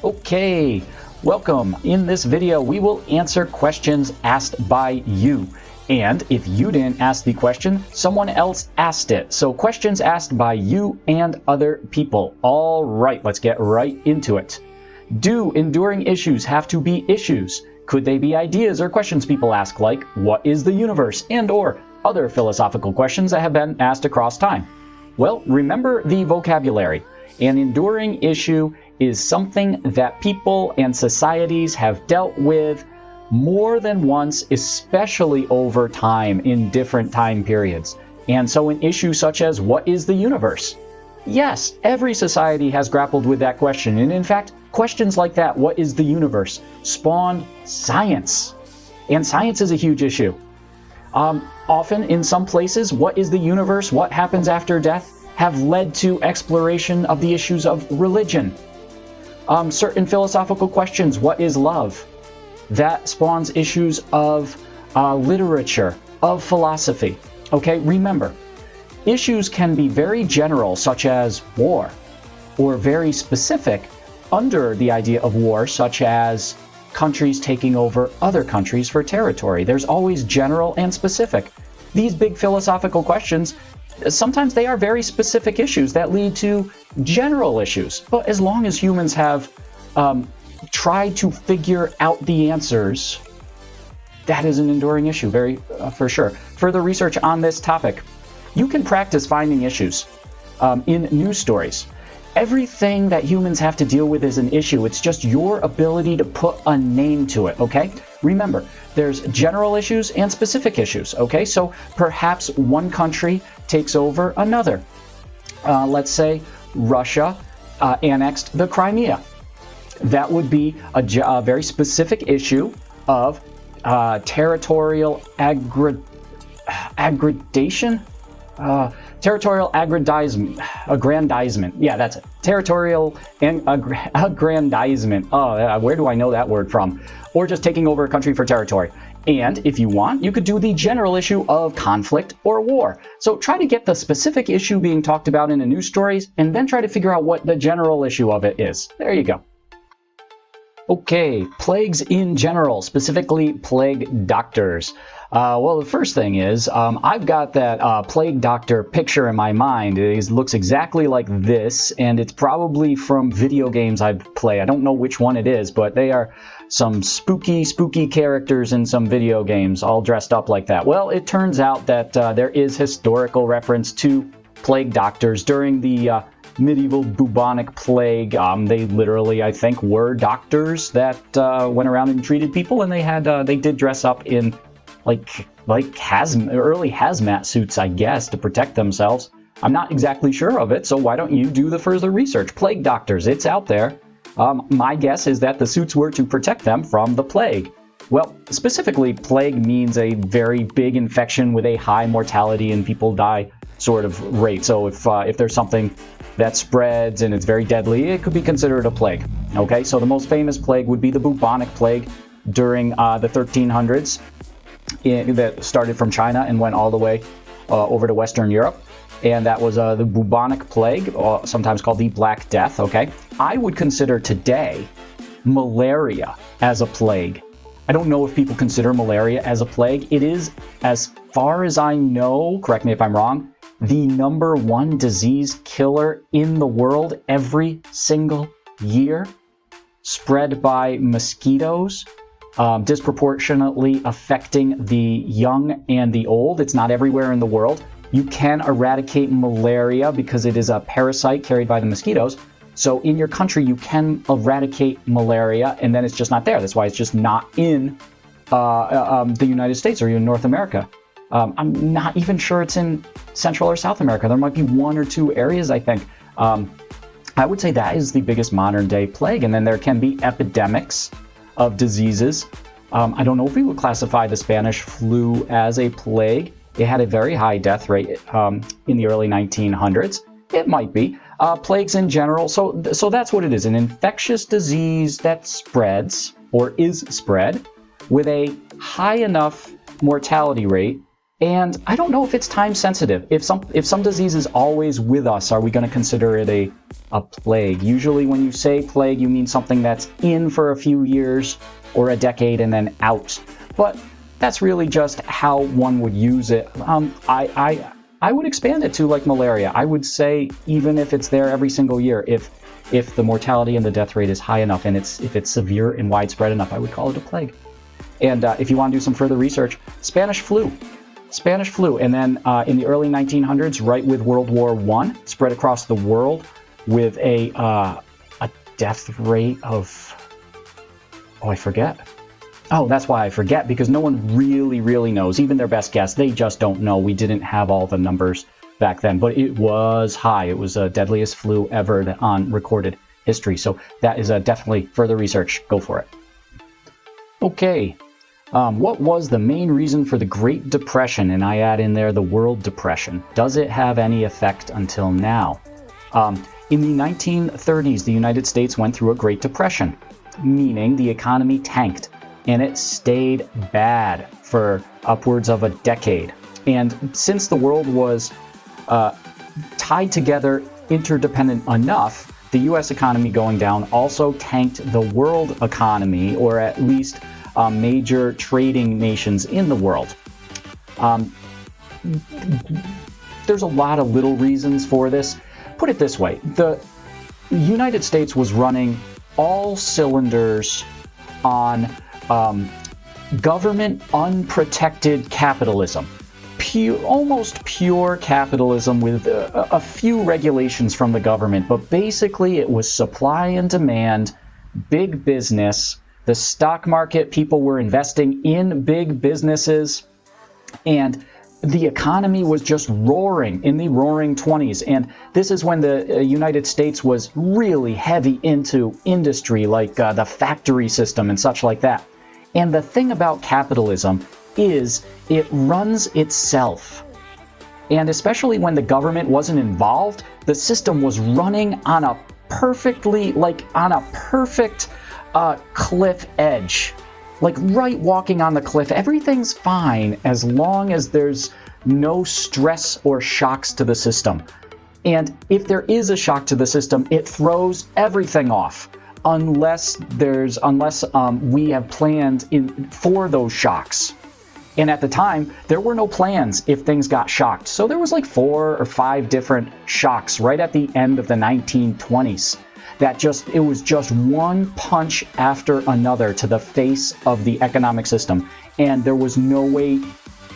Okay, welcome. In this video, we will answer questions asked by you. And if you didn't ask the question, someone else asked it. So questions asked by you and other people. All right, let's get right into it. Do enduring issues have to be issues? Could they be ideas or questions people ask, like, what is the universe? And or other philosophical questions that have been asked across time. Well, remember the vocabulary. An enduring issue is something that people and societies have dealt with more than once, especially over time in different time periods. And so an issue such as, what is the universe? Yes, every society has grappled with that question. And in fact, questions like that, what is the universe, spawned science. And science is a huge issue. Often in some places, what is the universe, what happens after death, have led to exploration of the issues of religion. Certain philosophical questions, what is love? That spawns issues of literature, of philosophy. Okay, remember, issues can be very general, such as war, or very specific under the idea of war, such as countries taking over other countries for territory. There's always general and specific. These big philosophical questions, sometimes they are very specific issues that lead to general issues. But as long as humans have tried to figure out the answers, that is an enduring issue, for sure. Further research on this topic. You can practice finding issues in news stories. Everything that humans have to deal with is an issue. It's just your ability to put a name to it, okay? Remember, there's general issues and specific issues, okay? So perhaps one country takes over another. Let's say Russia annexed the Crimea. That would be a very specific issue of territorial aggradation? Territorial aggrandizement. Yeah, that's it. Territorial aggrandizement. Oh, where do I know that word from? Or just taking over a country for territory. And if you want, you could do the general issue of conflict or war. So try to get the specific issue being talked about in the news stories, and then try to figure out what the general issue of it is. There you go. Okay, plagues in general, specifically plague doctors. Well, the first thing is, I've got that plague doctor picture in my mind. It looks exactly like this, and it's probably from video games I play. I don't know which one it is, but they are some spooky characters in some video games, all dressed up like that. Well, it turns out that there is historical reference to plague doctors during the medieval bubonic plague. They literally, I think, were doctors that went around and treated people, and they did dress up in like early hazmat suits, I guess, to protect themselves. I'm not exactly sure of it, so why don't you do the further research? Plague doctors, it's out there. My guess is that the suits were to protect them from the plague. Well, specifically, plague means a very big infection with a high mortality and people die sort of rate. So if there's something that spreads and it's very deadly, it could be considered a plague. Okay, so the most famous plague would be the bubonic plague during the 1300s. That started from China and went all the way over to Western Europe. And that was the bubonic plague, sometimes called the Black Death, okay? I would consider today malaria as a plague. I don't know if people consider malaria as a plague. It is, as far as I know, correct me if I'm wrong, the #1 disease killer in the world every single year, spread by mosquitoes. Disproportionately affecting the young and the old. It's not everywhere in the world. You can eradicate malaria because it is a parasite carried by the mosquitoes. So in your country, you can eradicate malaria, and then it's just not there. That's why it's just not in the United States or even North America. I'm not even sure it's in Central or South America. There might be one or two areas, I think. I would say that is the biggest modern day plague. And then there can be epidemics of diseases. I don't know if we would classify the Spanish flu as a plague. It had a very high death rate in the early 1900s. It might be. Plagues in general, so that's what it is. An infectious disease that spreads, or is spread, with a high enough mortality rate And I don't know if it's time sensitive. If some disease is always with us, are we going to consider it a plague? Usually when you say plague, you mean something that's in for a few years or a decade and then out. But that's really just how one would use it. I would expand it to like malaria. I would say even if it's there every single year, if the mortality and the death rate is high enough and if it's severe and widespread enough, I would call it a plague. And if you want to do some further research, Spanish flu, and then in the early 1900s, right with World War I, spread across the world with a death rate of, I forget. Oh, that's why I forget, because no one really knows. Even their best guess, they just don't know. We didn't have all the numbers back then, but it was high. It was the deadliest flu ever on recorded history. So that is definitely further research. Go for it. Okay. What was the main reason for the Great Depression? And I add in there the World Depression. Does it have any effect until now? In the 1930s, the United States went through a Great Depression, meaning the economy tanked, and it stayed bad for upwards of a decade. And since the world was tied together, interdependent enough, the U.S. economy going down also tanked the world economy, or at least major trading nations in the world. There's a lot of little reasons for this. Put it this way, the United States was running all cylinders on government unprotected capitalism. Almost pure capitalism with a few regulations from the government, but basically it was supply and demand, big business, the stock market, people were investing in big businesses, and the economy was just roaring in the roaring 20s. And this is when the United States was really heavy into industry, like the factory system and such like that. And the thing about capitalism is it runs itself. And especially when the government wasn't involved, the system was running on a perfect cliff edge. Like right walking on the cliff, everything's fine as long as there's no stress or shocks to the system. And if there is a shock to the system, it throws everything off unless we have planned for those shocks. And at the time, there were no plans if things got shocked. So there was like 4 or 5 different shocks right at the end of the 1920s. It was just one punch after another to the face of the economic system. And there was no way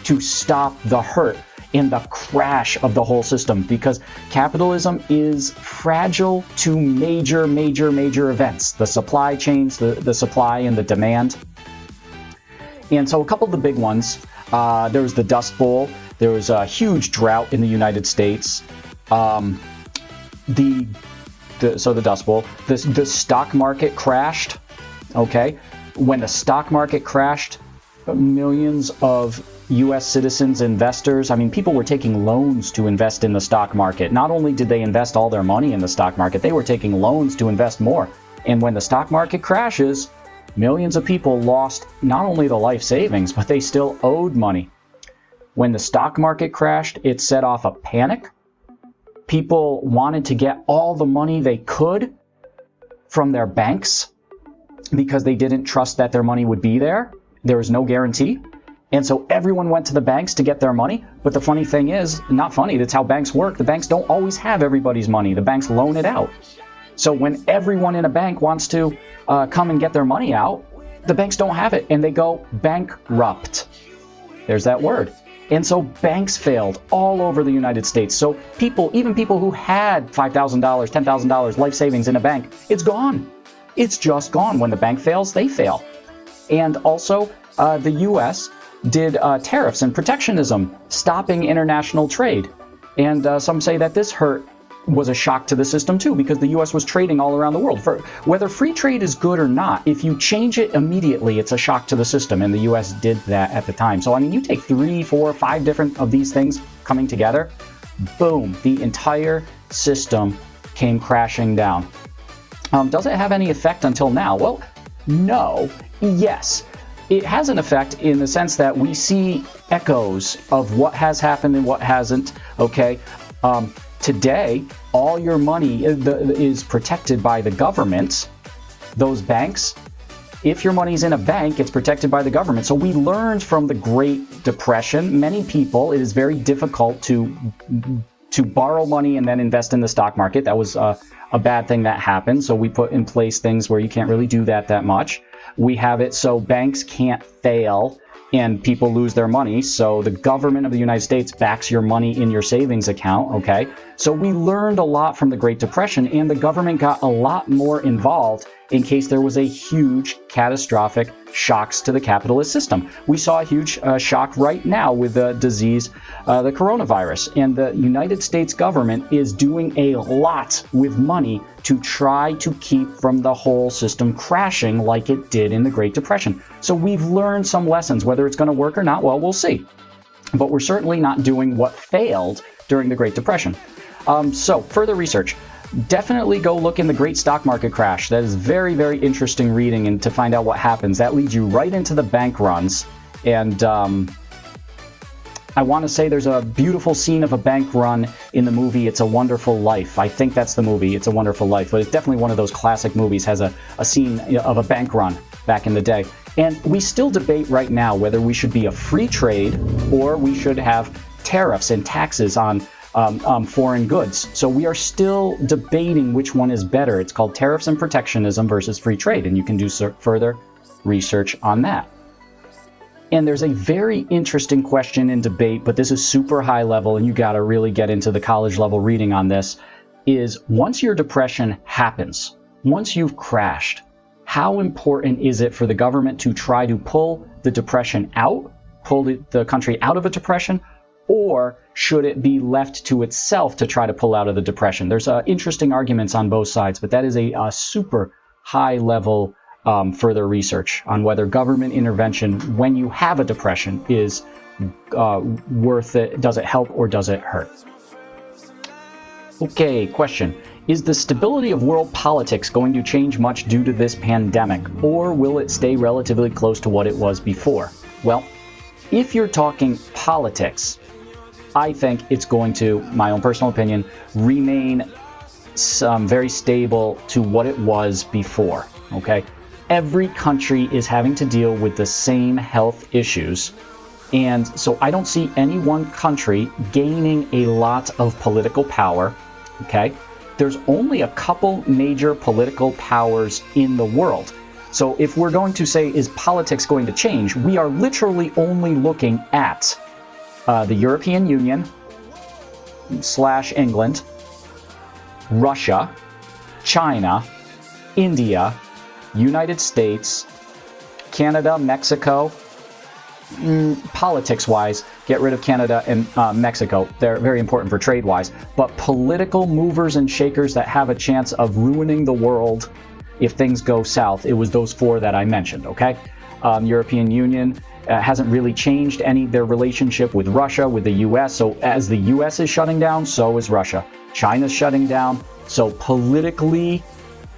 to stop the hurt in the crash of the whole system, because capitalism is fragile to major events. The supply chains, the supply and the demand. And so a couple of the big ones, there was the Dust Bowl. There was a huge drought in the United States. The Dust Bowl. The stock market crashed. Okay, when the stock market crashed, millions of U.S. citizens, investors, people were taking loans to invest in the stock market. Not only did they invest all their money in the stock market, they were taking loans to invest more. And when the stock market crashes, millions of people lost not only the life savings, but they still owed money. When the stock market crashed, it set off a panic. People wanted to get all the money they could from their banks because they didn't trust that their money would be there. There was no guarantee. And so everyone went to the banks to get their money. But the funny thing is, not funny, that's how banks work. The banks don't always have everybody's money. The banks loan it out. So when everyone in a bank wants to come and get their money out, the banks don't have it and they go bankrupt. There's that word. And so banks failed all over the United States. So even people who had $5,000, $10,000 life savings in a bank, it's gone. It's just gone. When the bank fails, they fail. And also, the U.S. did tariffs and protectionism, stopping international trade. And some say that this was a shock to the system too, because the U.S. was trading all around the world. Whether free trade is good or not, if you change it immediately, it's a shock to the system, and the U.S. did that at the time. So, you take 3, 4, 5 different of these things coming together, boom, the entire system came crashing down. Does it have any effect until now? Well, no. Yes. it has an effect in the sense that we see echoes of what has happened and what hasn't, okay? Today, all your money is protected by the government. Those banks, if your money's in a bank, it's protected by the government. So we learned from the Great Depression, many people, it is very difficult to borrow money and then invest in the stock market. That was a bad thing that happened. So we put in place things where you can't really do that much. We have it so banks can't fail and people lose their money. So the government of the United States backs your money in your savings account, okay? So we learned a lot from the Great Depression, and the government got a lot more involved in case there was a huge catastrophic shocks to the capitalist system. We saw a huge shock right now with the disease, the coronavirus, and the United States government is doing a lot with money to try to keep from the whole system crashing like it did in the Great Depression. So we've learned some lessons. Whether it's going to work or not, well, we'll see. But we're certainly not doing what failed during the Great Depression. So further research. Definitely go look in the Great Stock Market Crash. That is very, very interesting reading, and to find out what happens. That leads you right into the bank runs. And I want to say there's a beautiful scene of a bank run in the movie It's a Wonderful Life. I think that's the movie, It's a Wonderful Life. But it's definitely one of those classic movies, has a scene of a bank run back in the day. And we still debate right now whether we should be a free trade or we should have tariffs and taxes on foreign goods. So we are still debating which one is better. It's called tariffs and protectionism versus free trade, and you can do further research on that. And there's a very interesting question in debate, but this is super high level, and you got to really get into the college level reading on this, is once your depression happens, once you've crashed, how important is it for the government to try to pull the depression out, pull the country out of a depression, or should it be left to itself to try to pull out of the depression? There's interesting arguments on both sides, but that is a super high-level further research on whether government intervention when you have a depression is worth it. Does it help or does it hurt? Okay, question. Is the stability of world politics going to change much due to this pandemic, or will it stay relatively close to what it was before? Well, if you're talking politics, I think it's going to, my own personal opinion, remain very stable to what it was before, okay? Every country is having to deal with the same health issues, and so I don't see any one country gaining a lot of political power, okay? There's only a couple major political powers in the world. So if we're going to say, is politics going to change, we are literally only looking at the European Union / England, Russia, China, India, United States, Canada, Mexico. Politics-wise, get rid of Canada and Mexico. They're very important for trade-wise. But political movers and shakers that have a chance of ruining the world if things go south, it was those four that I mentioned, okay? European Union hasn't really changed their relationship with Russia, with the U.S. So as the U.S. is shutting down, so is Russia. China's shutting down. So politically,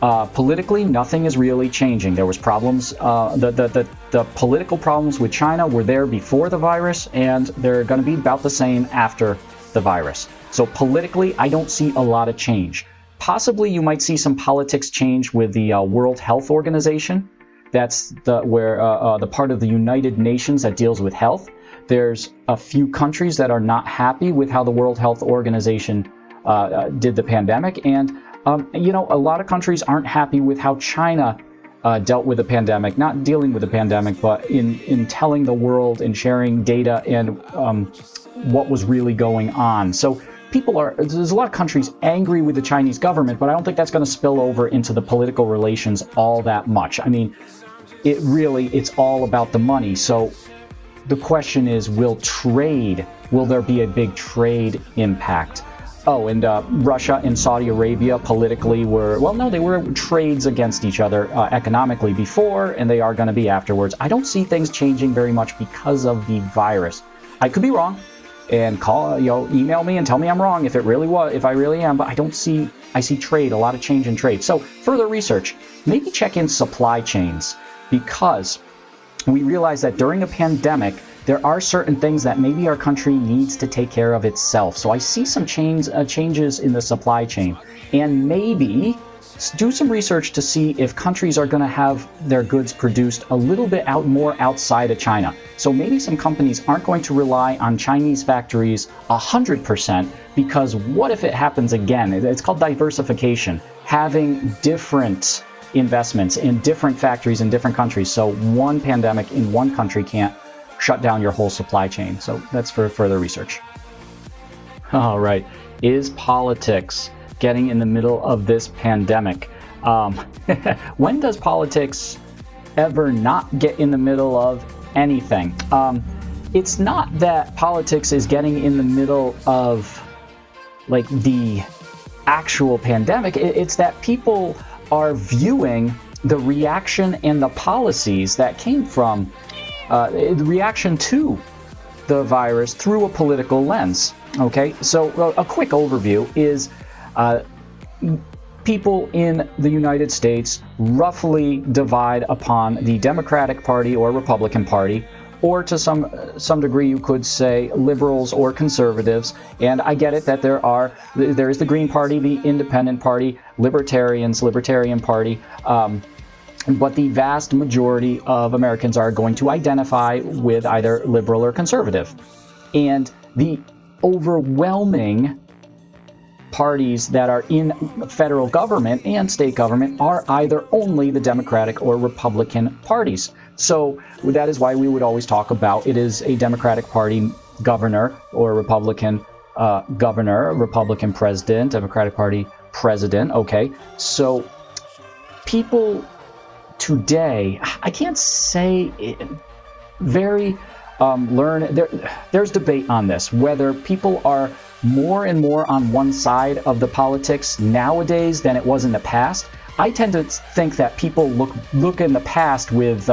nothing is really changing. There was problems. The political problems with China were there before the virus, and they're going to be about the same after the virus. So politically, I don't see a lot of change. Possibly you might see some politics change with the World Health Organization. That's the part of the United Nations that deals with health. There's a few countries that are not happy with how the World Health Organization did the pandemic, and a lot of countries aren't happy with how China dealt with the pandemic, not dealing with the pandemic, but in telling the world and sharing data and what was really going on. So there's a lot of countries angry with the Chinese government, but I don't think that's going to spill over into the political relations all that much. I mean, it's all about the money. So the question is, will there be a big trade impact? Oh, and Russia and Saudi Arabia politically they were trades against each other economically before, and they are going to be afterwards. I don't see things changing very much because of the virus. I could be wrong, and email me and tell me I'm wrong if I really am, but I see trade, a lot of change in trade. So further research, maybe check in supply chains, because we realize that during a pandemic, there are certain things that maybe our country needs to take care of itself. So I see some changes in the supply chain, and maybe do some research to see if countries are going to have their goods produced a little bit more outside of China. So maybe some companies aren't going to rely on Chinese factories 100%, because what if it happens again? It's called diversification, having different investments in different factories in different countries. So one pandemic in one country can't shut down your whole supply chain. So that's for further research. All right. Is politics getting in the middle of this pandemic? When does politics ever not get in the middle of anything? It's not that politics is getting in the middle of like the actual pandemic. It's that people are viewing the reaction and the policies that came from the reaction to the virus through a political lens. Okay, so a quick overview is people in the United States roughly divide upon the Democratic Party or Republican Party, or to some degree you could say liberals or conservatives. And I get it that there is the Green Party, the Independent Party, Libertarian Party, but the vast majority of Americans are going to identify with either liberal or conservative. And the overwhelming parties that are in federal government and state government are either only the Democratic or Republican parties. So that is why we would always talk about it is a Democratic Party governor or a Republican governor, Republican president, Democratic Party president. Okay, so people today, I can't say it, very there's debate on this, whether people are more and more on one side of the politics nowadays than it was in the past. I tend to think that people look in the past with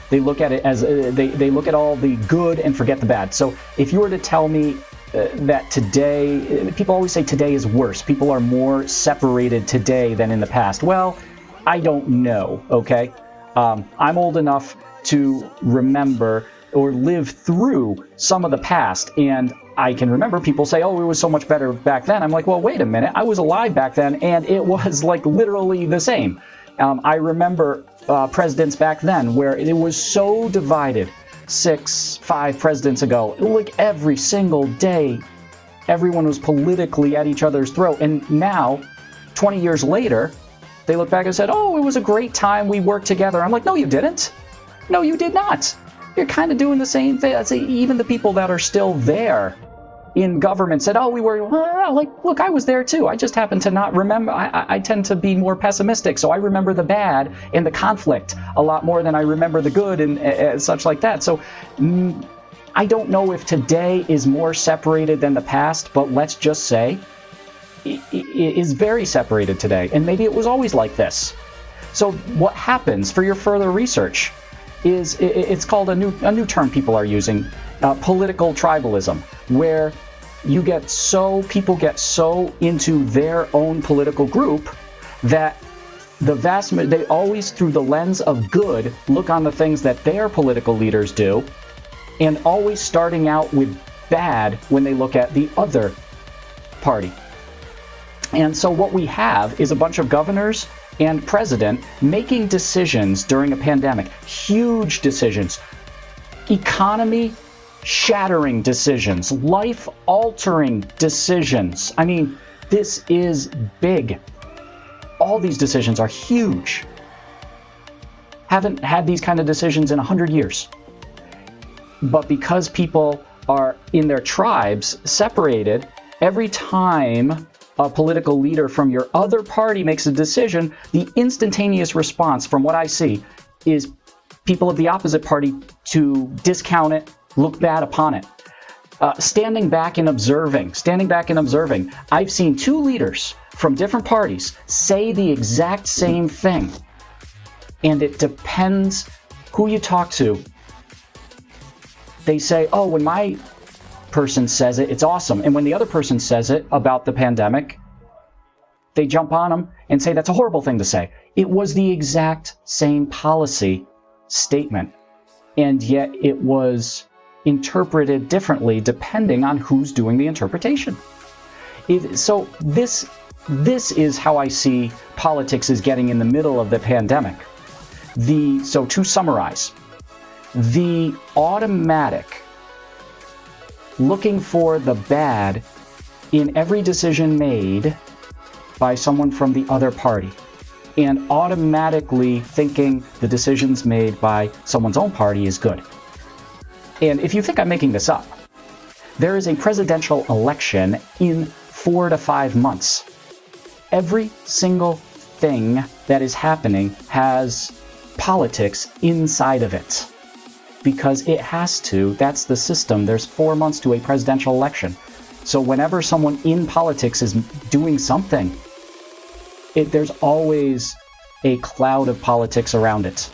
they look at it as they look at all the good and forget the bad. So if you were to tell me that today, people always say today is worse, people are more separated today than in the past. Well, I don't know. Okay, I'm old enough to remember or live through some of the past, and I can remember people say, oh, it was so much better back then. I'm like, well, wait a minute, I was alive back then and it was like literally the same. I remember presidents back then where it was so divided 5 presidents ago, like every single day everyone was politically at each other's throat, and now 20 years later they look back and said, oh, it was a great time, we worked together. I'm like, no, you didn't. No, you did not. You're kind of doing the same thing. Even the people that are still there in government said, oh, we were, like, look, I was there too. I just happen to not remember. I tend to be more pessimistic, so I remember the bad and the conflict a lot more than I remember the good and such like that. So I don't know if today is more separated than the past, but let's just say it is very separated today, and maybe it was always like this. So what happens for your further research is it's called a new term people are using, political tribalism, where people get so into their own political group that they always, through the lens of good, look on the things that their political leaders do, and always starting out with bad when they look at the other party. And so what we have is a bunch of governors and president making decisions during a pandemic, huge decisions, economy-shattering decisions, life-altering decisions. I mean, this is big. All these decisions are huge. Haven't had these kind of decisions in 100 years. But because people are in their tribes, separated, every time a political leader from your other party makes a decision, the instantaneous response from what I see is people of the opposite party to discount it, look bad upon it. Standing back and observing. I've seen 2 leaders from different parties say the exact same thing. And it depends who you talk to. They say, oh, when my person says it, it's awesome. And when the other person says it about the pandemic, they jump on them and say that's a horrible thing to say. It was the exact same policy statement. and yet it was interpreted differently depending on who's doing the interpretation. So this is how I see politics is getting in the middle of the pandemic. So to summarize, the automatic looking for the bad in every decision made by someone from the other party, and automatically thinking the decisions made by someone's own party is good. And if you think I'm making this up, there is a presidential election in 4 to 5 months. Every single thing that is happening has politics inside of it. Because it has to. That's the system. There's 4 months to a presidential election. So whenever someone in politics is doing something, there's always a cloud of politics around it.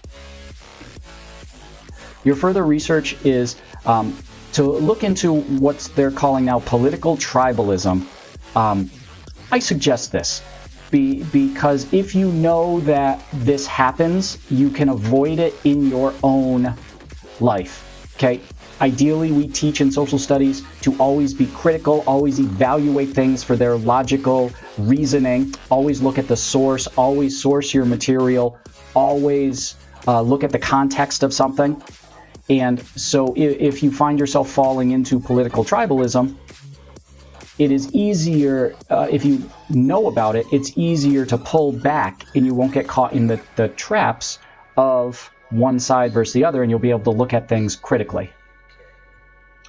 Your further research is to look into what they're calling now political tribalism. I suggest this because if you know that this happens, you can avoid it in your own life. Okay? Ideally, we teach in social studies to always be critical, always evaluate things for their logical reasoning, always look at the source, always source your material, always look at the context of something. And so if you find yourself falling into political tribalism, it is easier, if you know about it, it's easier to pull back and you won't get caught in the traps of one side versus the other, and you'll be able to look at things critically.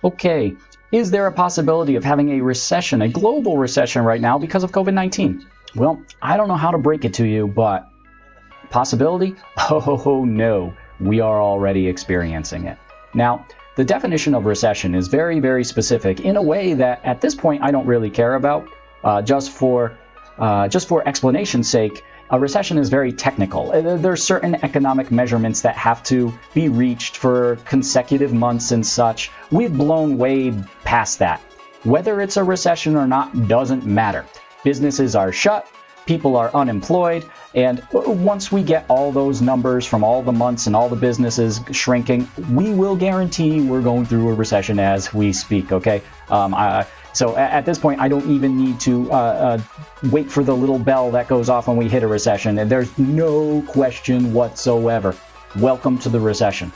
Okay, is there a possibility of having a recession, a global recession right now because of COVID-19? Well, I don't know how to break it to you, but possibility? Oh no, we are already experiencing it. Now, the definition of recession is very, very specific in a way that at this point I don't really care about. Just for explanation's sake, a recession is very technical. There are certain economic measurements that have to be reached for consecutive months and such. We've blown way past that. Whether it's a recession or not doesn't matter. Businesses are shut, people are unemployed, and once we get all those numbers from all the months and all the businesses shrinking, we will guarantee we're going through a recession as we speak, okay? So at this point, I don't even need to wait for the little bell that goes off when we hit a recession, and there's no question whatsoever. Welcome to the recession.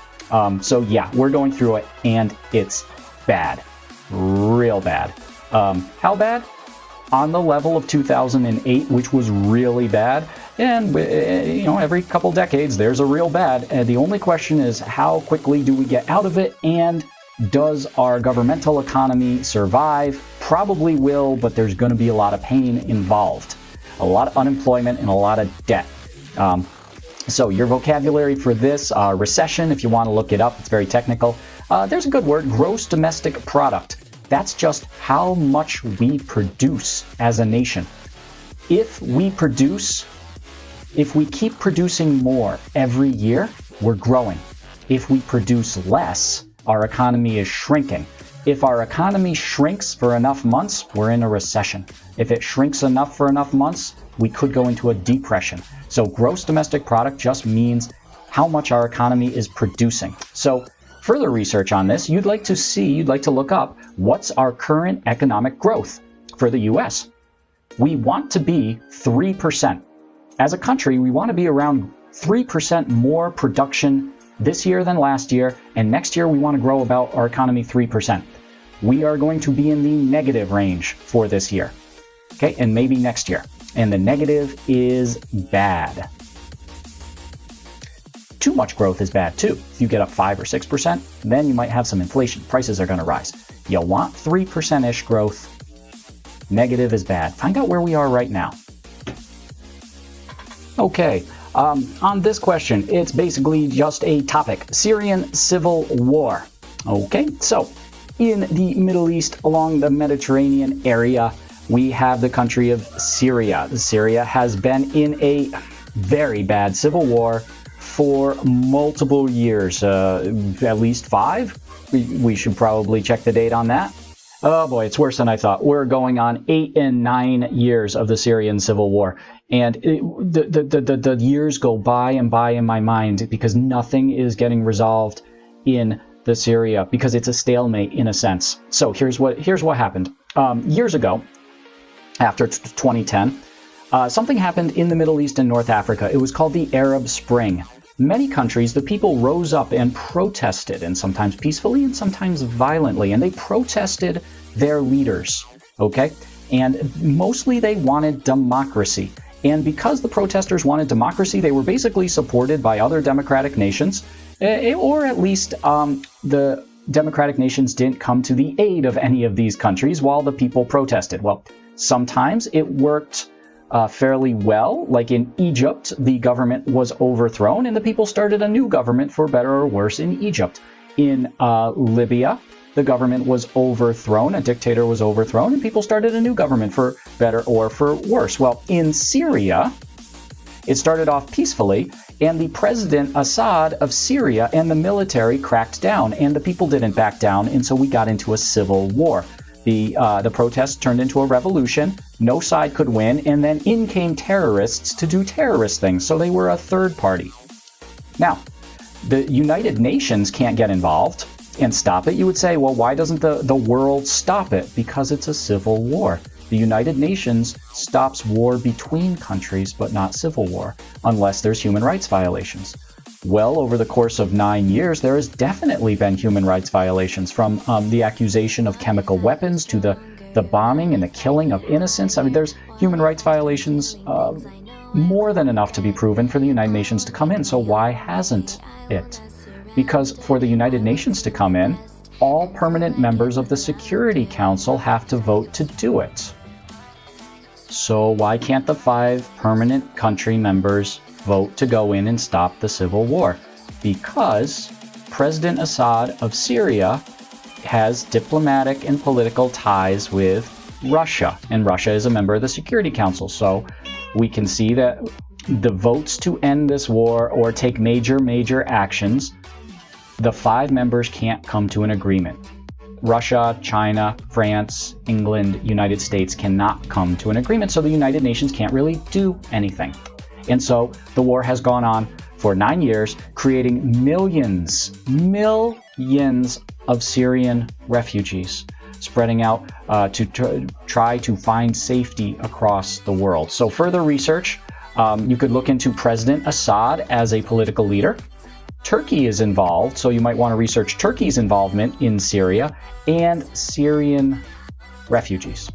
So yeah, we're going through it, and it's bad. Real bad. How bad? On the level of 2008, which was really bad. And, every couple decades, there's a real bad. And the only question is, how quickly do we get out of it? And does our governmental economy survive? Probably will, but there's going to be a lot of pain involved. A lot of unemployment and a lot of debt. So your vocabulary for this, recession, if you want to look it up, it's very technical. There's a good word, gross domestic product. That's just how much we produce as a nation. If we keep producing more every year, we're growing. If we produce less, our economy is shrinking. If our economy shrinks for enough months, we're in a recession. If it shrinks enough for enough months, we could go into a depression. So gross domestic product just means how much our economy is producing. So further research on this, you'd like to look up what's our current economic growth for the US. We want to be 3%. As a country, we want to be around 3% more production this year than last year, and next year we want to grow about our economy 3%. We are going to be in the negative range for this year, okay, and maybe next year. And the negative is bad. Too much growth is bad too. If you get up 5 or 6%, then you might have some inflation. Prices are going to rise. You want 3%-ish growth. Negative is bad. Find out where we are right now. Okay, on this question, it's basically just a topic. Syrian Civil War. Okay, so in the Middle East, along the Mediterranean area, we have the country of Syria. Syria has been in a very bad civil war for multiple years, at least 5. We should probably check the date on that. Oh boy, it's worse than I thought. We're going on 8 and 9 years of the Syrian Civil War. And the years go by and by in my mind because nothing is getting resolved. in the Syria because it's a stalemate in a sense. So here's what happened. Years ago, after 2010, something happened in the Middle East and North Africa. It was called the Arab Spring. Many countries, the people rose up and protested, and sometimes peacefully and sometimes violently, and they protested their leaders, okay? And mostly they wanted democracy. And because the protesters wanted democracy, they were basically supported by other democratic nations, or at least the democratic nations didn't come to the aid of any of these countries while the people protested. Well, sometimes it worked fairly well. Like in Egypt, the government was overthrown and the people started a new government, for better or worse, in Egypt. In Libya, the government was overthrown, a dictator was overthrown, and people started a new government, for better or for worse. Well, in Syria, it started off peacefully, and the President Assad of Syria and the military cracked down, and the people didn't back down, and so we got into a civil war. The protests turned into a revolution, no side could win, and then in came terrorists to do terrorist things, so they were a third party. Now, the United Nations can't get involved and stop it. You would say, well, why doesn't the world stop it? Because it's a civil war. The United Nations stops war between countries, but not civil war, unless there's human rights violations. Well, over the course of 9 years, there has definitely been human rights violations, from the accusation of chemical weapons to the bombing and the killing of innocents. I mean, there's human rights violations more than enough to be proven for the United Nations to come in. So why hasn't it? Because for the United Nations to come in, all permanent members of the Security Council have to vote to do it. So why can't the 5 permanent country members vote to go in and stop the civil war? Because President Assad of Syria has diplomatic and political ties with Russia, and Russia is a member of the Security Council. So we can see that the votes to end this war or take major actions, the 5 members can't come to an agreement. Russia, China, France, England, United States cannot come to an agreement, so the United Nations can't really do anything. And so the war has gone on for 9 years, creating millions of Syrian refugees, spreading out to try to find safety across the world. So further research, you could look into President Assad as a political leader. Turkey is involved, so you might want to research Turkey's involvement in Syria and Syrian refugees.